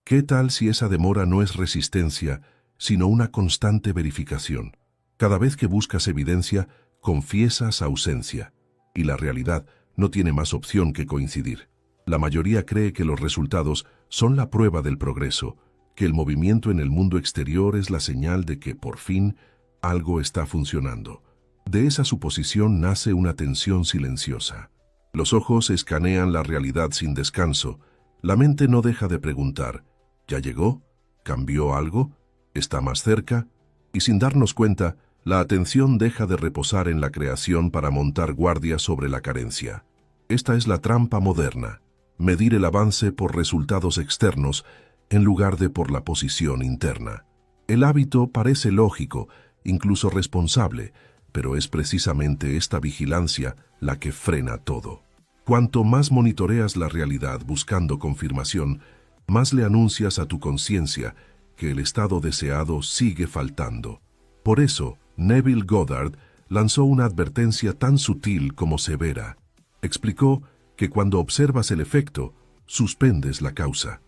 ¿Qué tal si esa demora no es resistencia, sino una constante verificación? Cada vez que buscas evidencia, confiesas ausencia, y la realidad no tiene más opción que coincidir. La mayoría cree que los resultados son la prueba del progreso, que el movimiento en el mundo exterior es la señal de que, por fin, algo está funcionando. De esa suposición nace una tensión silenciosa. Los ojos escanean la realidad sin descanso. La mente no deja de preguntar, ¿ya llegó? ¿Cambió algo? ¿Está más cerca? Y sin darnos cuenta, la atención deja de reposar en la creación para montar guardia sobre la carencia. Esta es la trampa moderna, medir el avance por resultados externos en lugar de por la posición interna. El hábito parece lógico, incluso responsable, pero es precisamente esta vigilancia la que frena todo. Cuanto más monitoreas la realidad buscando confirmación, más le anuncias a tu conciencia que el estado deseado sigue faltando. Por eso, Neville Goddard lanzó una advertencia tan sutil como severa. Explicó que cuando observas el efecto, suspendes la causa.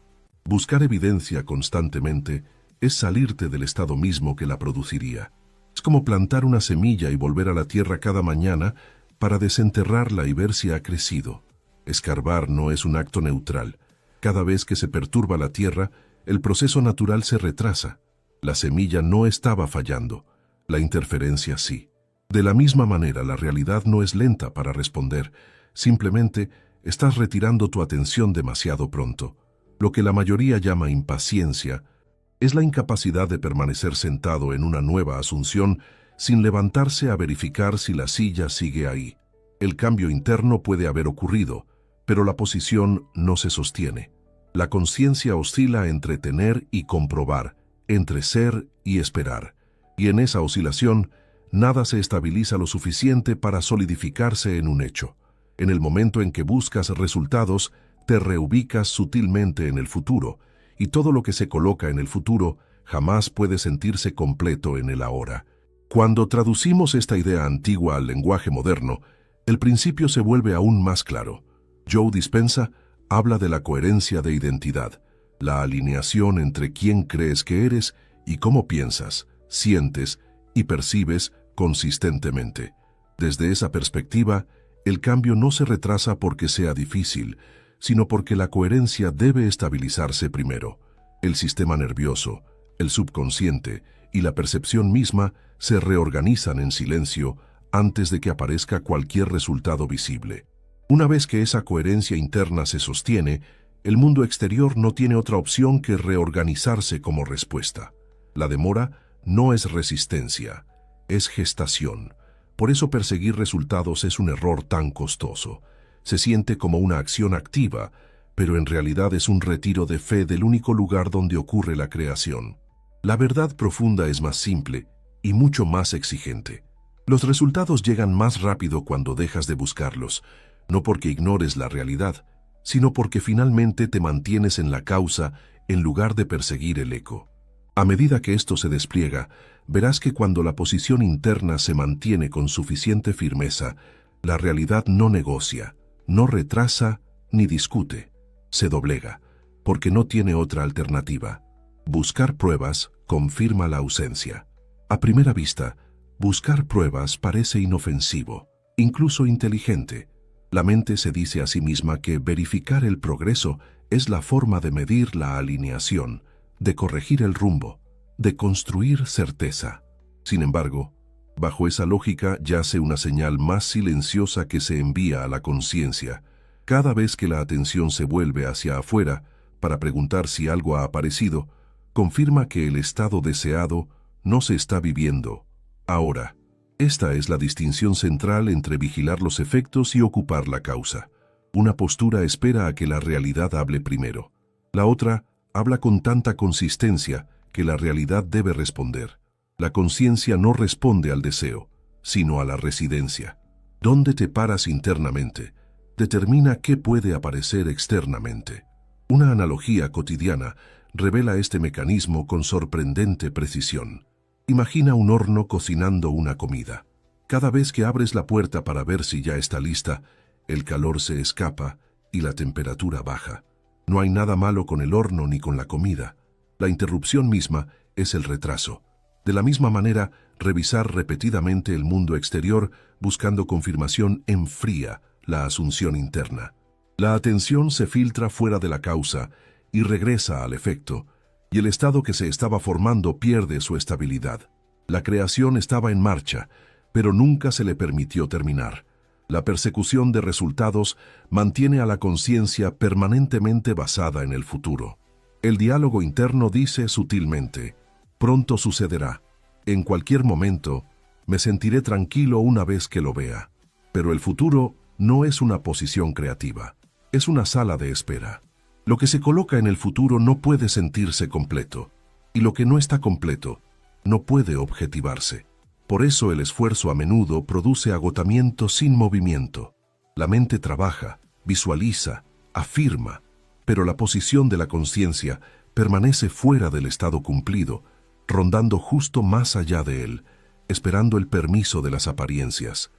Buscar evidencia constantemente es salirte del estado mismo que la produciría. Es como plantar una semilla y volver a la tierra cada mañana para desenterrarla y ver si ha crecido. Escarbar no es un acto neutral. Cada vez que se perturba la tierra, el proceso natural se retrasa. La semilla no estaba fallando, la interferencia sí. De la misma manera, la realidad no es lenta para responder, simplemente estás retirando tu atención demasiado pronto. Lo que la mayoría llama impaciencia es la incapacidad de permanecer sentado en una nueva asunción sin levantarse a verificar si la silla sigue ahí. El cambio interno puede haber ocurrido, pero la posición no se sostiene. La conciencia oscila entre tener y comprobar, entre ser y esperar, y en esa oscilación nada se estabiliza lo suficiente para solidificarse en un hecho. En el momento en que buscas resultados, te reubicas sutilmente en el futuro, y todo lo que se coloca en el futuro jamás puede sentirse completo en el ahora. Cuando traducimos esta idea antigua al lenguaje moderno, el principio se vuelve aún más claro. Joe Dispenza habla de la coherencia de identidad, la alineación entre quién crees que eres y cómo piensas, sientes y percibes consistentemente. Desde esa perspectiva, el cambio no se retrasa porque sea difícil, sino porque la coherencia debe estabilizarse primero. El sistema nervioso, el subconsciente y la percepción misma se reorganizan en silencio antes de que aparezca cualquier resultado visible. Una vez que esa coherencia interna se sostiene, el mundo exterior no tiene otra opción que reorganizarse como respuesta. La demora no es resistencia, es gestación. Por eso perseguir resultados es un error tan costoso. Se siente como una acción activa, pero en realidad es un retiro de fe del único lugar donde ocurre la creación. La verdad profunda es más simple y mucho más exigente. Los resultados llegan más rápido cuando dejas de buscarlos, no porque ignores la realidad, sino porque finalmente te mantienes en la causa en lugar de perseguir el eco. A medida que esto se despliega, verás que cuando la posición interna se mantiene con suficiente firmeza, la realidad no negocia, no retrasa ni discute, se doblega, porque no tiene otra alternativa. Buscar pruebas confirma la ausencia. A primera vista, buscar pruebas parece inofensivo, incluso inteligente. La mente se dice a sí misma que verificar el progreso es la forma de medir la alineación, de corregir el rumbo, de construir certeza. Sin embargo, bajo esa lógica yace una señal más silenciosa que se envía a la conciencia. Cada vez que la atención se vuelve hacia afuera para preguntar si algo ha aparecido, confirma que el estado deseado no se está viviendo. Ahora, esta es la distinción central entre vigilar los efectos y ocupar la causa. Una postura espera a que la realidad hable primero. La otra habla con tanta consistencia que la realidad debe responder. La conciencia no responde al deseo, sino a la residencia. Dónde te paras internamente determina qué puede aparecer externamente. Una analogía cotidiana revela este mecanismo con sorprendente precisión. Imagina un horno cocinando una comida. Cada vez que abres la puerta para ver si ya está lista, el calor se escapa y la temperatura baja. No hay nada malo con el horno ni con la comida. La interrupción misma es el retraso. De la misma manera, revisar repetidamente el mundo exterior buscando confirmación enfría la asunción interna. La atención se filtra fuera de la causa y regresa al efecto, y el estado que se estaba formando pierde su estabilidad. La creación estaba en marcha, pero nunca se le permitió terminar. La persecución de resultados mantiene a la conciencia permanentemente basada en el futuro. El diálogo interno dice sutilmente: pronto sucederá. En cualquier momento, me sentiré tranquilo una vez que lo vea. Pero el futuro no es una posición creativa, es una sala de espera. Lo que se coloca en el futuro no puede sentirse completo, y lo que no está completo no puede objetivarse. Por eso el esfuerzo a menudo produce agotamiento sin movimiento. La mente trabaja, visualiza, afirma, pero la posición de la conciencia permanece fuera del estado cumplido, rondando justo más allá de él, esperando el permiso de las apariencias.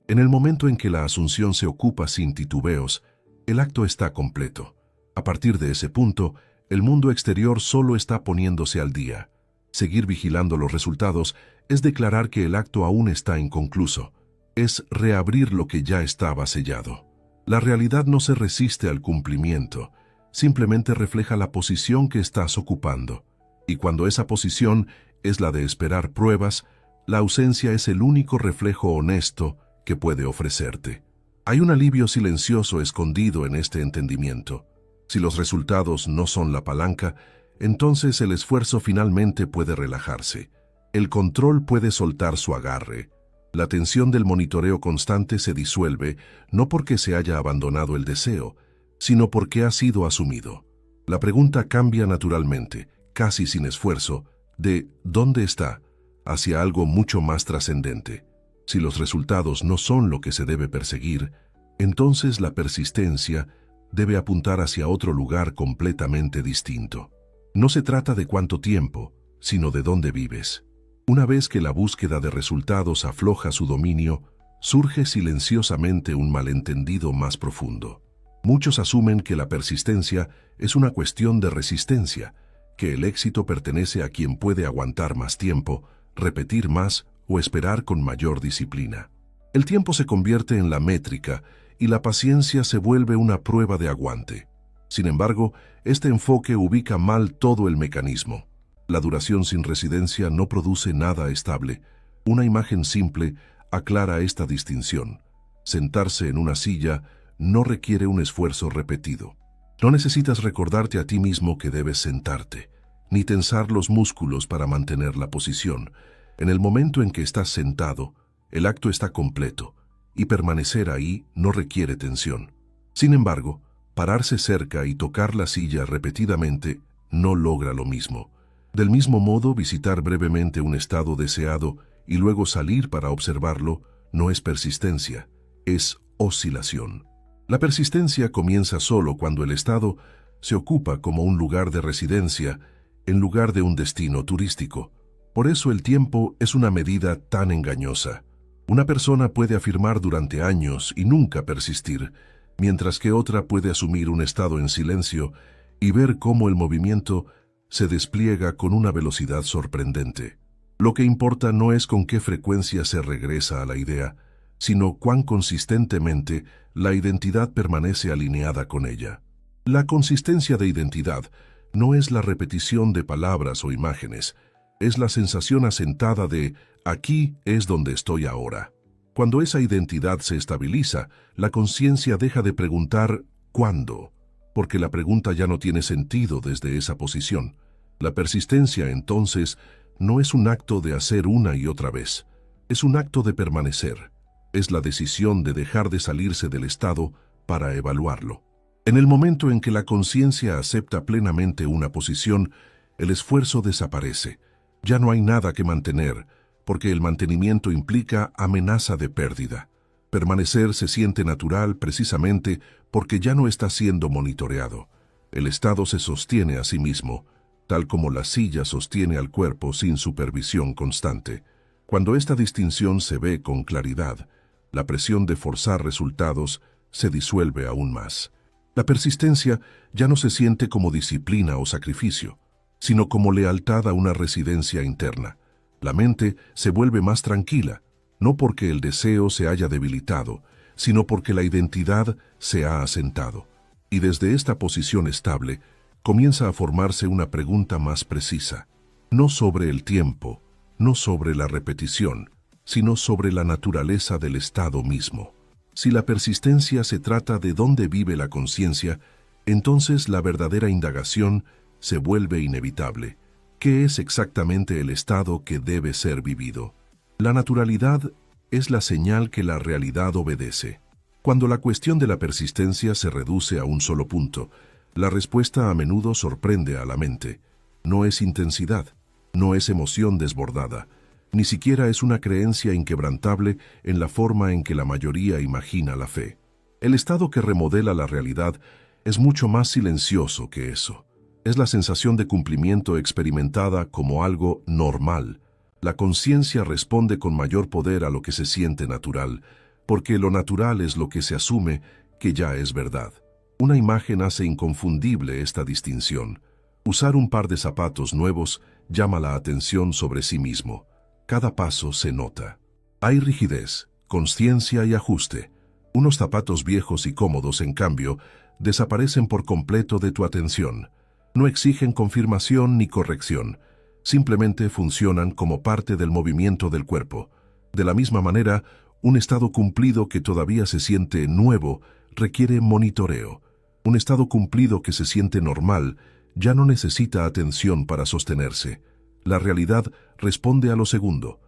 En el momento en que la asunción se ocupa sin titubeos, el acto está completo. A partir de ese punto, el mundo exterior solo está poniéndose al día. Seguir vigilando los resultados es declarar que el acto aún está inconcluso. Es reabrir lo que ya estaba sellado. La realidad no se resiste al cumplimiento, simplemente refleja la posición que estás ocupando. Y cuando esa posición es la de esperar pruebas, la ausencia es el único reflejo honesto que puede ofrecerte. Hay un alivio silencioso escondido en este entendimiento. Si los resultados no son la palanca, entonces el esfuerzo finalmente puede relajarse. El control puede soltar su agarre. La tensión del monitoreo constante se disuelve no porque se haya abandonado el deseo, sino porque ha sido asumido. La pregunta cambia naturalmente, casi sin esfuerzo, de ¿dónde está?, hacia algo mucho más trascendente. Si los resultados no son lo que se debe perseguir, entonces la persistencia debe apuntar hacia otro lugar completamente distinto. No se trata de cuánto tiempo, sino de dónde vives. Una vez que la búsqueda de resultados afloja su dominio, surge silenciosamente un malentendido más profundo. Muchos asumen que la persistencia es una cuestión de resistencia, que el éxito pertenece a quien puede aguantar más tiempo, repetir más o esperar con mayor disciplina. El tiempo se convierte en la métrica y la paciencia se vuelve una prueba de aguante. Sin embargo, este enfoque ubica mal todo el mecanismo. La duración sin residencia no produce nada estable. Una imagen simple aclara esta distinción. Sentarse en una silla no requiere un esfuerzo repetido. No necesitas recordarte a ti mismo que debes sentarte, ni tensar los músculos para mantener la posición. En el momento en que estás sentado, el acto está completo, y permanecer ahí no requiere tensión. Sin embargo, pararse cerca y tocar la silla repetidamente no logra lo mismo. Del mismo modo, visitar brevemente un estado deseado y luego salir para observarlo no es persistencia, es oscilación. La persistencia comienza solo cuando el estado se ocupa como un lugar de residencia en lugar de un destino turístico. Por eso el tiempo es una medida tan engañosa. Una persona puede afirmar durante años y nunca persistir, mientras que otra puede asumir un estado en silencio y ver cómo el movimiento se despliega con una velocidad sorprendente. Lo que importa no es con qué frecuencia se regresa a la idea, sino cuán consistentemente la identidad permanece alineada con ella. La consistencia de identidad no es la repetición de palabras o imágenes, es la sensación asentada de «aquí es donde estoy ahora». Cuando esa identidad se estabiliza, la conciencia deja de preguntar «¿cuándo?», porque la pregunta ya no tiene sentido desde esa posición. La persistencia, entonces, no es un acto de hacer una y otra vez, es un acto de permanecer. Es la decisión de dejar de salirse del estado para evaluarlo. En el momento en que la conciencia acepta plenamente una posición, el esfuerzo desaparece. Ya no hay nada que mantener, porque el mantenimiento implica amenaza de pérdida. Permanecer se siente natural precisamente porque ya no está siendo monitoreado. El estado se sostiene a sí mismo, tal como la silla sostiene al cuerpo sin supervisión constante. Cuando esta distinción se ve con claridad, la presión de forzar resultados se disuelve aún más. La persistencia ya no se siente como disciplina o sacrificio, sino como lealtad a una residencia interna. La mente se vuelve más tranquila, no porque el deseo se haya debilitado, sino porque la identidad se ha asentado. Y desde esta posición estable, comienza a formarse una pregunta más precisa, no sobre el tiempo, no sobre la repetición, sino sobre la naturaleza del estado mismo. Si la persistencia se trata de dónde vive la conciencia, entonces la verdadera indagación se vuelve inevitable. ¿Qué es exactamente el estado que debe ser vivido? La naturalidad es la señal que la realidad obedece. Cuando la cuestión de la persistencia se reduce a un solo punto, la respuesta a menudo sorprende a la mente. No es intensidad, no es emoción desbordada, ni siquiera es una creencia inquebrantable en la forma en que la mayoría imagina la fe. El estado que remodela la realidad es mucho más silencioso que eso. Es la sensación de cumplimiento experimentada como algo normal. La conciencia responde con mayor poder a lo que se siente natural, porque lo natural es lo que se asume que ya es verdad. Una imagen hace inconfundible esta distinción. Usar un par de zapatos nuevos llama la atención sobre sí mismo. Cada paso se nota. Hay rigidez, consciencia y ajuste. Unos zapatos viejos y cómodos, en cambio, desaparecen por completo de tu atención. No exigen confirmación ni corrección. Simplemente funcionan como parte del movimiento del cuerpo. De la misma manera, un estado cumplido que todavía se siente nuevo requiere monitoreo. Un estado cumplido que se siente normal ya no necesita atención para sostenerse. La realidad responde a lo segundo.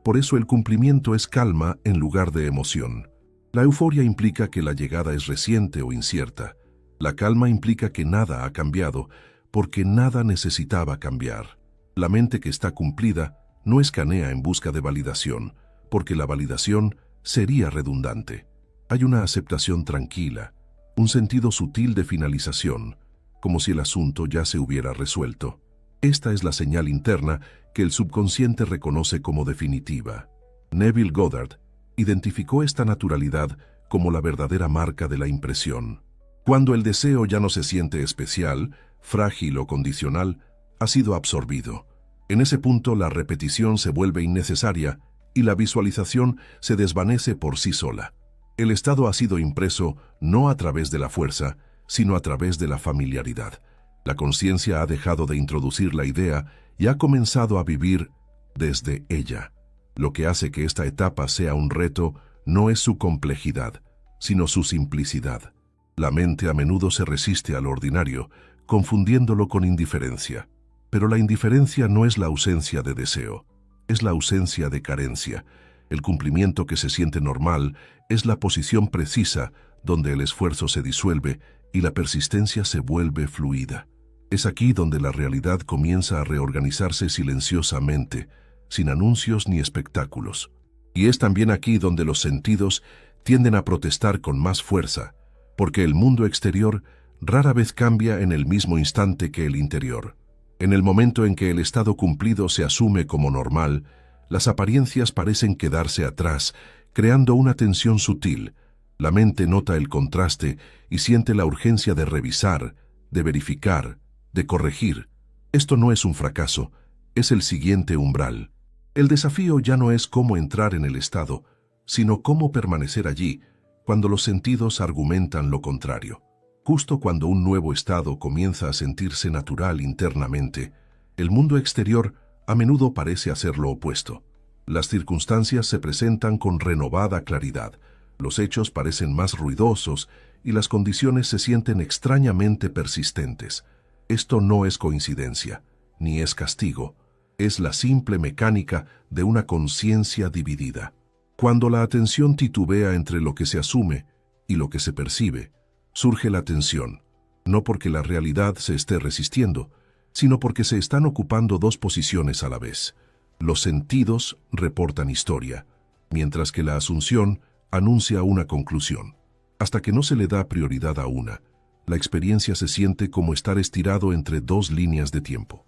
Por eso el cumplimiento es calma en lugar de emoción. La euforia implica que la llegada es reciente o incierta. La calma implica que nada ha cambiado, porque nada necesitaba cambiar. La mente que está cumplida no escanea en busca de validación, porque la validación sería redundante. Hay una aceptación tranquila, un sentido sutil de finalización, como si el asunto ya se hubiera resuelto. Esta es la señal interna que el subconsciente reconoce como definitiva. Neville Goddard identificó esta naturalidad como la verdadera marca de la impresión. Cuando el deseo ya no se siente especial, frágil o condicional, ha sido absorbido. En ese punto la repetición se vuelve innecesaria y la visualización se desvanece por sí sola. El estado ha sido impreso no a través de la fuerza, sino a través de la familiaridad. La conciencia ha dejado de introducir la idea y ha comenzado a vivir desde ella. Lo que hace que esta etapa sea un reto no es su complejidad, sino su simplicidad. La mente a menudo se resiste a lo ordinario, confundiéndolo con indiferencia. Pero la indiferencia no es la ausencia de deseo, es la ausencia de carencia. El cumplimiento que se siente normal es la posición precisa donde el esfuerzo se disuelve y la persistencia se vuelve fluida. Es aquí donde la realidad comienza a reorganizarse silenciosamente, sin anuncios ni espectáculos. Y es también aquí donde los sentidos tienden a protestar con más fuerza, porque el mundo exterior rara vez cambia en el mismo instante que el interior. En el momento en que el estado cumplido se asume como normal, las apariencias parecen quedarse atrás, creando una tensión sutil. La mente nota el contraste y siente la urgencia de revisar, de verificar, de corregir. Esto no es un fracaso, es el siguiente umbral. El desafío ya no es cómo entrar en el estado, sino cómo permanecer allí cuando los sentidos argumentan lo contrario. Justo cuando un nuevo estado comienza a sentirse natural internamente, el mundo exterior a menudo parece hacer lo opuesto. Las circunstancias se presentan con renovada claridad, los hechos parecen más ruidosos y las condiciones se sienten extrañamente persistentes. Esto no es coincidencia, ni es castigo, es la simple mecánica de una conciencia dividida. Cuando la atención titubea entre lo que se asume y lo que se percibe, surge la tensión, no porque la realidad se esté resistiendo, sino porque se están ocupando dos posiciones a la vez. Los sentidos reportan historia, mientras que la asunción anuncia una conclusión. Hasta que no se le da prioridad a una, la experiencia se siente como estar estirado entre dos líneas de tiempo.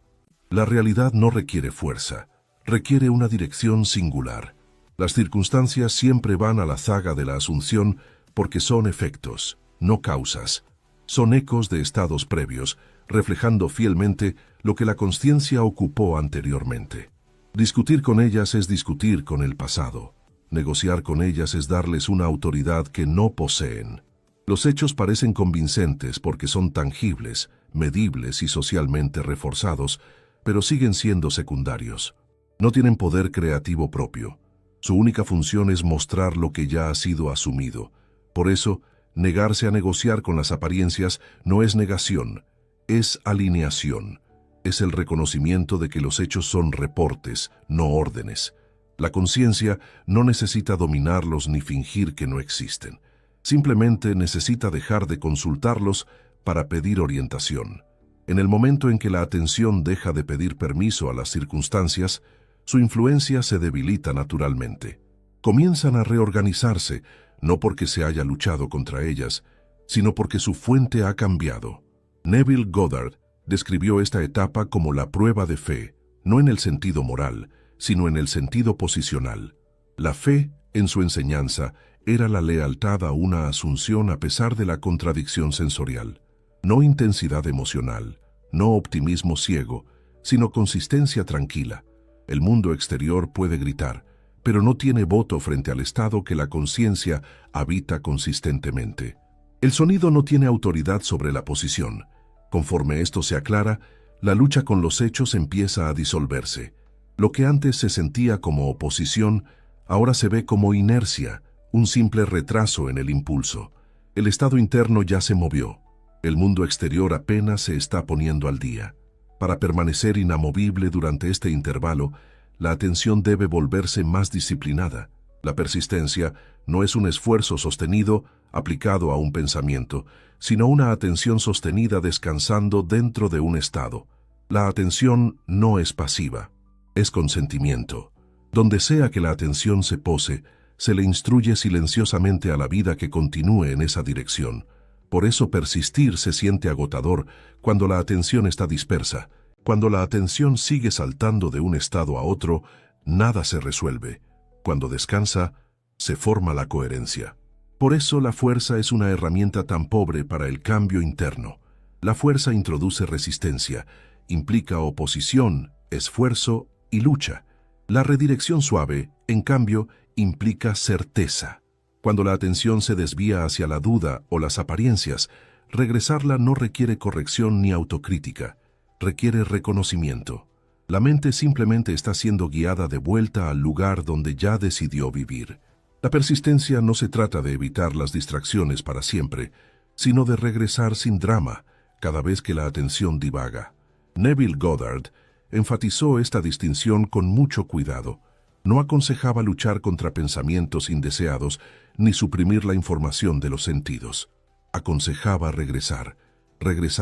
La realidad no requiere fuerza, requiere una dirección singular. Las circunstancias siempre van a la zaga de la asunción porque son efectos, no causas. Son ecos de estados previos, reflejando fielmente lo que la consciencia ocupó anteriormente. Discutir con ellas es discutir con el pasado. Negociar con ellas es darles una autoridad que no poseen. Los hechos parecen convincentes porque son tangibles, medibles y socialmente reforzados, pero siguen siendo secundarios. No tienen poder creativo propio. Su única función es mostrar lo que ya ha sido asumido. Por eso, negarse a negociar con las apariencias no es negación, es alineación. Es el reconocimiento de que los hechos son reportes, no órdenes. La conciencia no necesita dominarlos ni fingir que no existen. Simplemente necesita dejar de consultarlos para pedir orientación. En el momento en que la atención deja de pedir permiso a las circunstancias, su influencia se debilita naturalmente. Comienzan a reorganizarse, no porque se haya luchado contra ellas, sino porque su fuente ha cambiado. Neville Goddard describió esta etapa como la prueba de fe, no en el sentido moral, sino en el sentido posicional. La fe, en su enseñanza, era la lealtad a una asunción a pesar de la contradicción sensorial. No intensidad emocional, no optimismo ciego, sino consistencia tranquila. El mundo exterior puede gritar, pero no tiene voto frente al estado que la conciencia habita consistentemente. El sonido no tiene autoridad sobre la posición. Conforme esto se aclara, la lucha con los hechos empieza a disolverse. Lo que antes se sentía como oposición, ahora se ve como inercia, un simple retraso en el impulso. El estado interno ya se movió. El mundo exterior apenas se está poniendo al día. Para permanecer inamovible durante este intervalo, la atención debe volverse más disciplinada. La persistencia no es un esfuerzo sostenido aplicado a un pensamiento, sino una atención sostenida descansando dentro de un estado. La atención no es pasiva, es consentimiento. Donde sea que la atención se pose, se le instruye silenciosamente a la vida que continúe en esa dirección. Por eso persistir se siente agotador cuando la atención está dispersa. Cuando la atención sigue saltando de un estado a otro, nada se resuelve. Cuando descansa, se forma la coherencia. Por eso la fuerza es una herramienta tan pobre para el cambio interno. La fuerza introduce resistencia, implica oposición, esfuerzo y lucha. La redirección suave, en cambio, implica certeza. Cuando la atención se desvía hacia la duda o las apariencias, regresarla no requiere corrección ni autocrítica, requiere reconocimiento. La mente simplemente está siendo guiada de vuelta al lugar donde ya decidió vivir. La persistencia no se trata de evitar las distracciones para siempre, sino de regresar sin drama cada vez que la atención divaga. Neville Goddard enfatizó esta distinción con mucho cuidado. No aconsejaba luchar contra pensamientos indeseados ni suprimir la información de los sentidos. Aconsejaba regresar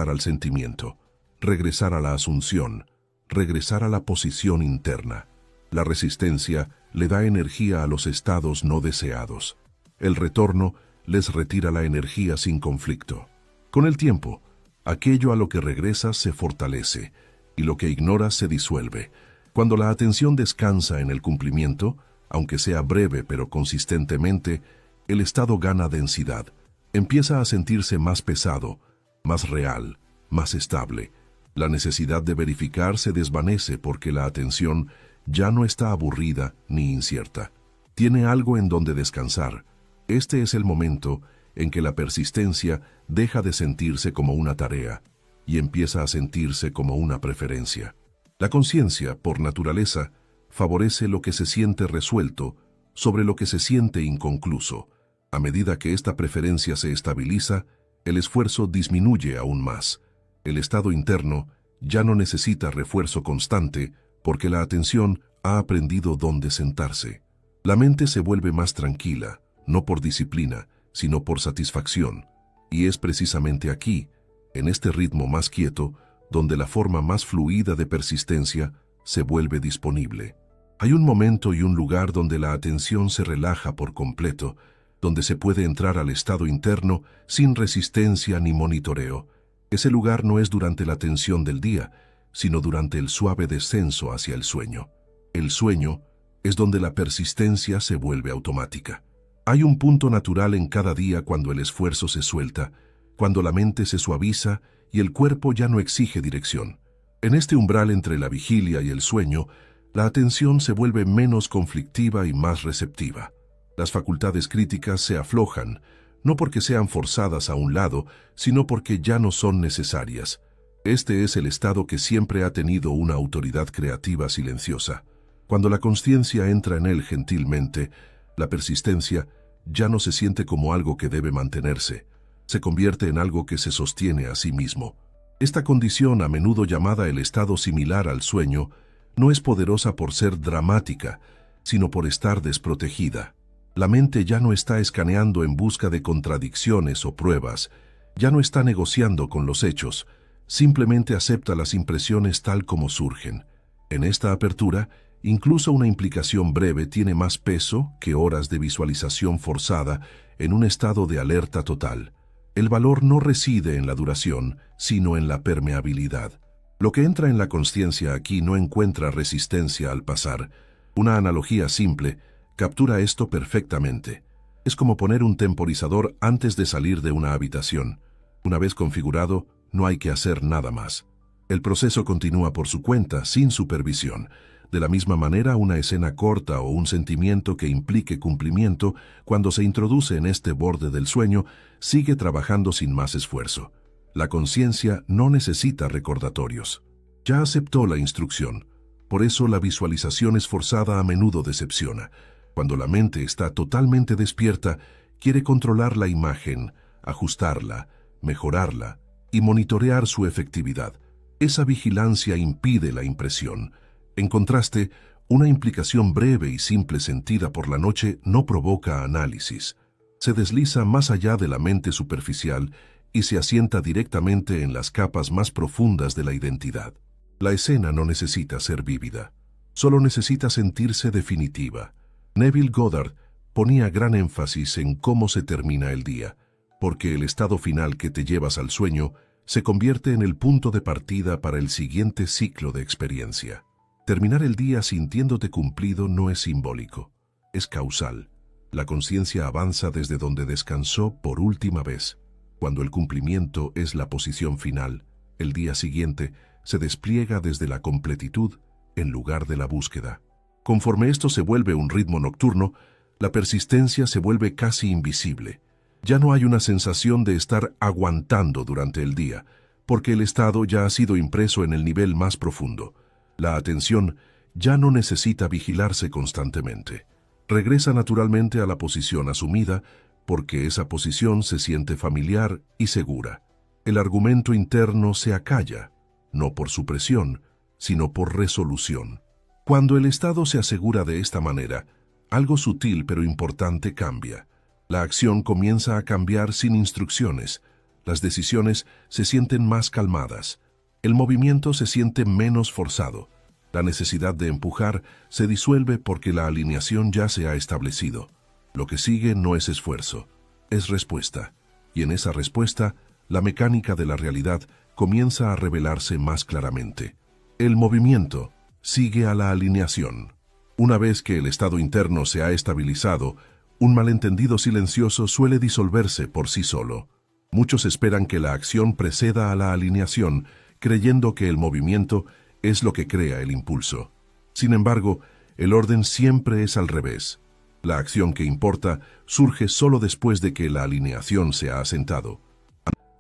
al sentimiento, regresar a la asunción, regresar a la posición interna. La resistencia le da energía a los estados no deseados. El retorno les retira la energía sin conflicto. Con el tiempo, aquello a lo que regresa se fortalece y lo que ignora se disuelve. Cuando la atención descansa en el cumplimiento, aunque sea breve pero consistentemente, el estado gana densidad. Empieza a sentirse más pesado, más real, más estable. La necesidad de verificar se desvanece porque la atención ya no está aburrida ni incierta. Tiene algo en donde descansar. Este es el momento en que la persistencia deja de sentirse como una tarea y empieza a sentirse como una preferencia. La conciencia, por naturaleza, favorece lo que se siente resuelto sobre lo que se siente inconcluso. A medida que esta preferencia se estabiliza, el esfuerzo disminuye aún más. El estado interno ya no necesita refuerzo constante porque la atención ha aprendido dónde sentarse. La mente se vuelve más tranquila, no por disciplina, sino por satisfacción. Y es precisamente aquí, en este ritmo más quieto, donde la forma más fluida de persistencia se vuelve disponible. Hay un momento y un lugar donde la atención se relaja por completo, donde se puede entrar al estado interno sin resistencia ni monitoreo. Ese lugar no es durante la tensión del día, sino durante el suave descenso hacia el sueño. El sueño es donde la persistencia se vuelve automática. Hay un punto natural en cada día cuando el esfuerzo se suelta, cuando la mente se suaviza y el cuerpo ya no exige dirección. En este umbral entre la vigilia y el sueño, la atención se vuelve menos conflictiva y más receptiva. Las facultades críticas se aflojan, no porque sean forzadas a un lado, sino porque ya no son necesarias. Este es el estado que siempre ha tenido una autoridad creativa silenciosa. Cuando la consciencia entra en él gentilmente, la persistencia ya no se siente como algo que debe mantenerse, se convierte en algo que se sostiene a sí mismo. Esta condición, a menudo llamada el estado similar al sueño, no es poderosa por ser dramática, sino por estar desprotegida. La mente ya no está escaneando en busca de contradicciones o pruebas, ya no está negociando con los hechos, simplemente acepta las impresiones tal como surgen. En esta apertura, incluso una implicación breve tiene más peso que horas de visualización forzada en un estado de alerta total. El valor no reside en la duración, sino en la permeabilidad. Lo que entra en la consciencia aquí no encuentra resistencia al pasar. Una analogía simple captura esto perfectamente. Es como poner un temporizador antes de salir de una habitación. Una vez configurado, no hay que hacer nada más. El proceso continúa por su cuenta, sin supervisión. De la misma manera, una escena corta o un sentimiento que implique cumplimiento, cuando se introduce en este borde del sueño, sigue trabajando sin más esfuerzo. La conciencia no necesita recordatorios. Ya aceptó la instrucción. Por eso la visualización esforzada a menudo decepciona. Cuando la mente está totalmente despierta, quiere controlar la imagen, ajustarla, mejorarla y monitorear su efectividad. Esa vigilancia impide la impresión. En contraste, una implicación breve y simple sentida por la noche no provoca análisis. Se desliza más allá de la mente superficial y se asienta directamente en las capas más profundas de la identidad. La escena no necesita ser vívida, solo necesita sentirse definitiva. Neville Goddard ponía gran énfasis en cómo se termina el día, porque el estado final que te llevas al sueño se convierte en el punto de partida para el siguiente ciclo de experiencia. Terminar el día sintiéndote cumplido no es simbólico, es causal. La conciencia avanza desde donde descansó por última vez. Cuando el cumplimiento es la posición final, el día siguiente se despliega desde la completitud en lugar de la búsqueda. Conforme esto se vuelve un ritmo nocturno, la persistencia se vuelve casi invisible. Ya no hay una sensación de estar aguantando durante el día, porque el estado ya ha sido impreso en el nivel más profundo. La atención ya no necesita vigilarse constantemente. Regresa naturalmente a la posición asumida, porque esa posición se siente familiar y segura. El argumento interno se acalla, no por supresión, sino por resolución. Cuando el estado se asegura de esta manera, algo sutil pero importante cambia. La acción comienza a cambiar sin instrucciones. Las decisiones se sienten más calmadas. El movimiento se siente menos forzado. La necesidad de empujar se disuelve porque la alineación ya se ha establecido. Lo que sigue no es esfuerzo, es respuesta. Y en esa respuesta, la mecánica de la realidad comienza a revelarse más claramente. El movimiento sigue a la alineación. Una vez que el estado interno se ha estabilizado, un malentendido silencioso suele disolverse por sí solo. Muchos esperan que la acción preceda a la alineación, creyendo que el movimiento es lo que crea el impulso. Sin embargo, el orden siempre es al revés. La acción que importa surge solo después de que la alineación se ha asentado.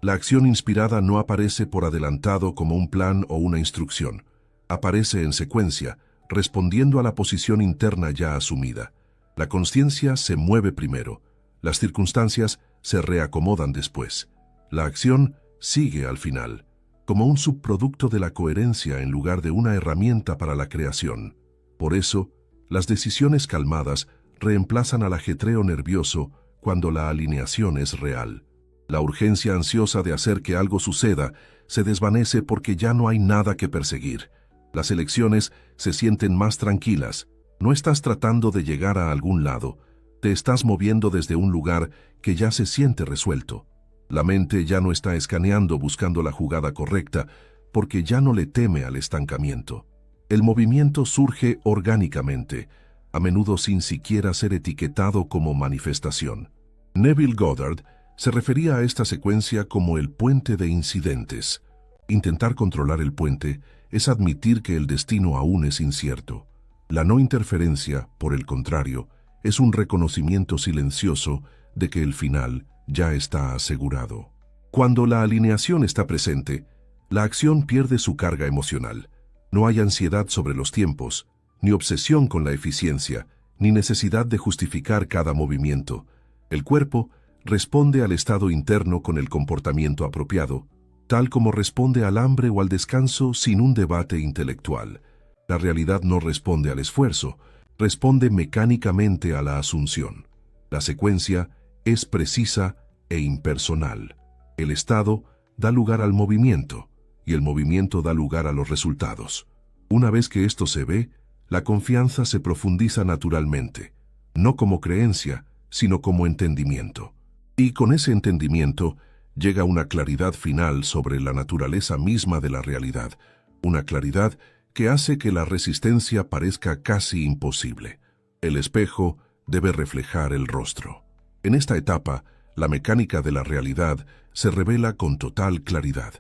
La acción inspirada no aparece por adelantado como un plan o una instrucción. Aparece en secuencia, respondiendo a la posición interna ya asumida. La consciencia se mueve primero. Las circunstancias se reacomodan después. La acción sigue al final, como un subproducto de la coherencia en lugar de una herramienta para la creación. Por eso, las decisiones calmadas reemplazan al ajetreo nervioso cuando la alineación es real. La urgencia ansiosa de hacer que algo suceda se desvanece porque ya no hay nada que perseguir. Las elecciones se sienten más tranquilas. No estás tratando de llegar a algún lado. Te estás moviendo desde un lugar que ya se siente resuelto. La mente ya no está escaneando buscando la jugada correcta, porque ya no le teme al estancamiento. El movimiento surge orgánicamente, a menudo sin siquiera ser etiquetado como manifestación. Neville Goddard Se refería a esta secuencia como el puente de incidentes. Intentar controlar el puente es admitir que el destino aún es incierto. La no interferencia, por el contrario, es un reconocimiento silencioso de que el final ya está asegurado. Cuando la alineación está presente, la acción pierde su carga emocional. No hay ansiedad sobre los tiempos, ni obsesión con la eficiencia, ni necesidad de justificar cada movimiento. El cuerpo responde al estado interno con el comportamiento apropiado, tal como responde al hambre o al descanso sin un debate intelectual. La realidad no responde al esfuerzo, responde mecánicamente a la asunción. La secuencia es precisa e impersonal. El estado da lugar al movimiento, y el movimiento da lugar a los resultados. Una vez que esto se ve, la confianza se profundiza naturalmente, no como creencia, sino como entendimiento. Y con ese entendimiento llega una claridad final sobre la naturaleza misma de la realidad, una claridad que hace que la resistencia parezca casi imposible. El espejo debe reflejar el rostro. En esta etapa, la mecánica de la realidad se revela con total claridad.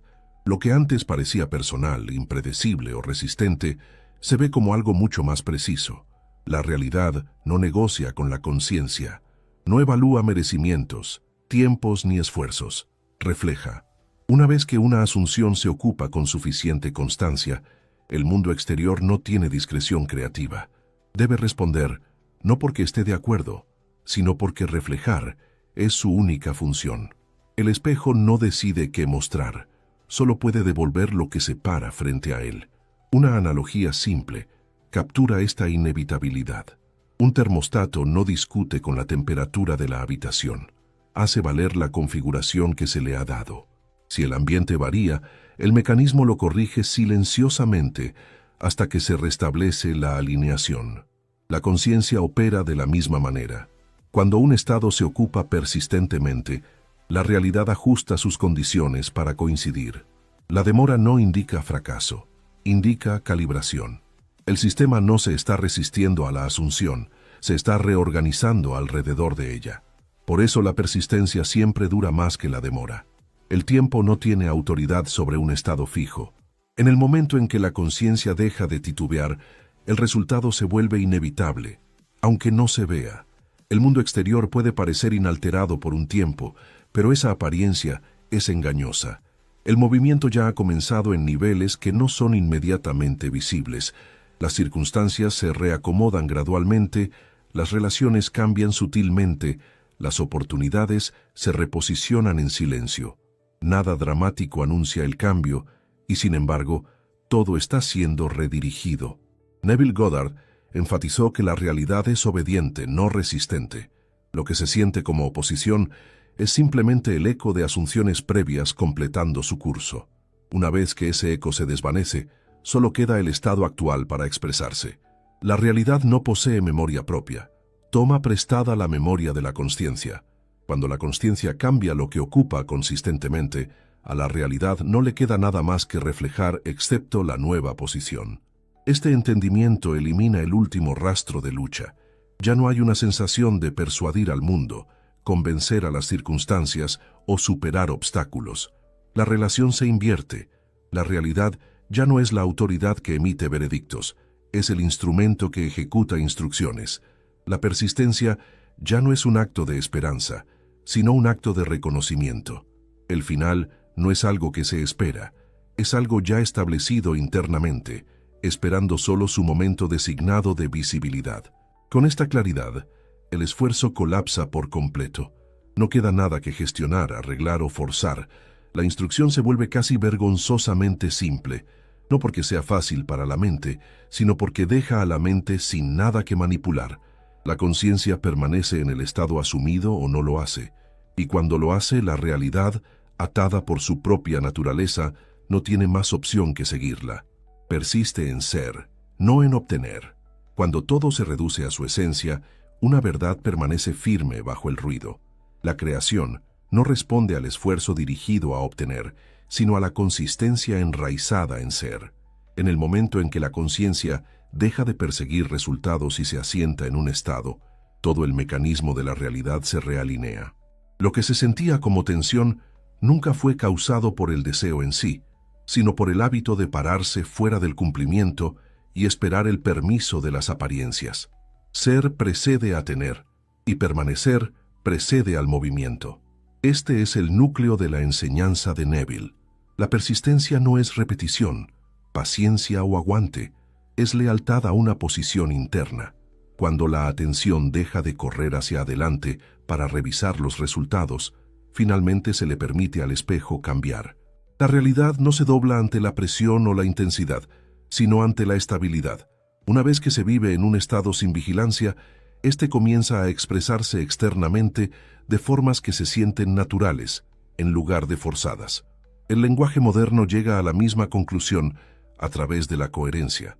Lo que antes parecía personal, impredecible o resistente, se ve como algo mucho más preciso. La realidad no negocia con la conciencia, no evalúa merecimientos, tiempos ni esfuerzos. Refleja. Una vez que una asunción se ocupa con suficiente constancia, el mundo exterior no tiene discreción creativa. Debe responder, no porque esté de acuerdo, sino porque reflejar es su única función. El espejo no decide qué mostrar, solo puede devolver lo que se para frente a él. Una analogía simple captura esta inevitabilidad. Un termostato no discute con la temperatura de la habitación, hace valer la configuración que se le ha dado. Si el ambiente varía, el mecanismo lo corrige silenciosamente hasta que se restablece la alineación. La conciencia opera de la misma manera. Cuando un estado se ocupa persistentemente, la realidad ajusta sus condiciones para coincidir. La demora no indica fracaso, indica calibración. El sistema no se está resistiendo a la asunción, se está reorganizando alrededor de ella. Por eso la persistencia siempre dura más que la demora. El tiempo no tiene autoridad sobre un estado fijo. En el momento en que la conciencia deja de titubear, el resultado se vuelve inevitable, aunque no se vea. El mundo exterior puede parecer inalterado por un tiempo, pero esa apariencia es engañosa. El movimiento ya ha comenzado en niveles que no son inmediatamente visibles. Las circunstancias se reacomodan gradualmente, las relaciones cambian sutilmente, las oportunidades se reposicionan en silencio. Nada dramático anuncia el cambio, y sin embargo, todo está siendo redirigido. Neville Goddard enfatizó que la realidad es obediente, no resistente. Lo que se siente como oposición es simplemente el eco de asunciones previas completando su curso. Una vez que ese eco se desvanece, solo queda el estado actual para expresarse. La realidad no posee memoria propia. Toma prestada la memoria de la consciencia. Cuando la consciencia cambia lo que ocupa consistentemente, a la realidad no le queda nada más que reflejar excepto la nueva posición. Este entendimiento elimina el último rastro de lucha. Ya no hay una sensación de persuadir al mundo, convencer a las circunstancias o superar obstáculos. La relación se invierte. La realidad ya no es la autoridad que emite veredictos, es el instrumento que ejecuta instrucciones. La persistencia ya no es un acto de esperanza, sino un acto de reconocimiento. El final no es algo que se espera, es algo ya establecido internamente, esperando solo su momento designado de visibilidad. Con esta claridad, el esfuerzo colapsa por completo. No queda nada que gestionar, arreglar o forzar. La instrucción se vuelve casi vergonzosamente simple, no porque sea fácil para la mente, sino porque deja a la mente sin nada que manipular. La conciencia permanece en el estado asumido o no lo hace, y cuando lo hace, la realidad, atada por su propia naturaleza, no tiene más opción que seguirla. Persiste en ser, no en obtener. Cuando todo se reduce a su esencia, una verdad permanece firme bajo el ruido. La creación no responde al esfuerzo dirigido a obtener, sino a la consistencia enraizada en ser. En el momento en que la conciencia deja de perseguir resultados y se asienta en un estado, todo el mecanismo de la realidad se realinea. Lo que se sentía como tensión nunca fue causado por el deseo en sí, sino por el hábito de pararse fuera del cumplimiento y esperar el permiso de las apariencias. Ser precede a tener, y permanecer precede al movimiento. Este es el núcleo de la enseñanza de Neville. La persistencia no es repetición, paciencia o aguante, es lealtad a una posición interna. Cuando la atención deja de correr hacia adelante para revisar los resultados, finalmente se le permite al espejo cambiar. La realidad no se dobla ante la presión o la intensidad, sino ante la estabilidad. Una vez que se vive en un estado sin vigilancia, este comienza a expresarse externamente de formas que se sienten naturales, en lugar de forzadas. El lenguaje moderno llega a la misma conclusión a través de la coherencia.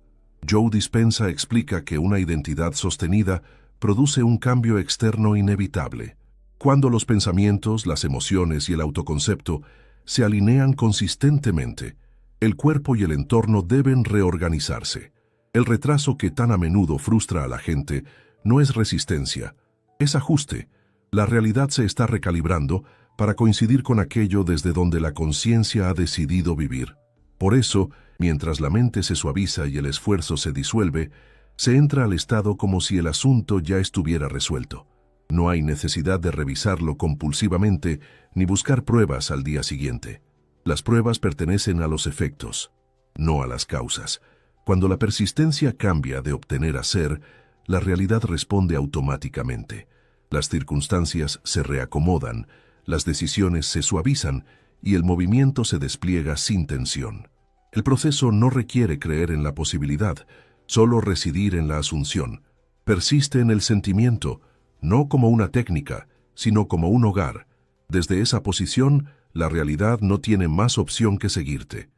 Joe Dispenza explica que una identidad sostenida produce un cambio externo inevitable. Cuando los pensamientos, las emociones y el autoconcepto se alinean consistentemente, el cuerpo y el entorno deben reorganizarse. El retraso que tan a menudo frustra a la gente no es resistencia, es ajuste. La realidad se está recalibrando para coincidir con aquello desde donde la conciencia ha decidido vivir. Por eso, mientras la mente se suaviza y el esfuerzo se disuelve, se entra al estado como si el asunto ya estuviera resuelto. No hay necesidad de revisarlo compulsivamente ni buscar pruebas al día siguiente. Las pruebas pertenecen a los efectos, no a las causas. Cuando la persistencia cambia de obtener a ser, la realidad responde automáticamente. Las circunstancias se reacomodan, las decisiones se suavizan y el movimiento se despliega sin tensión. El proceso no requiere creer en la posibilidad, solo residir en la asunción. Persiste en el sentimiento, no como una técnica, sino como un hogar. Desde esa posición, la realidad no tiene más opción que seguirte.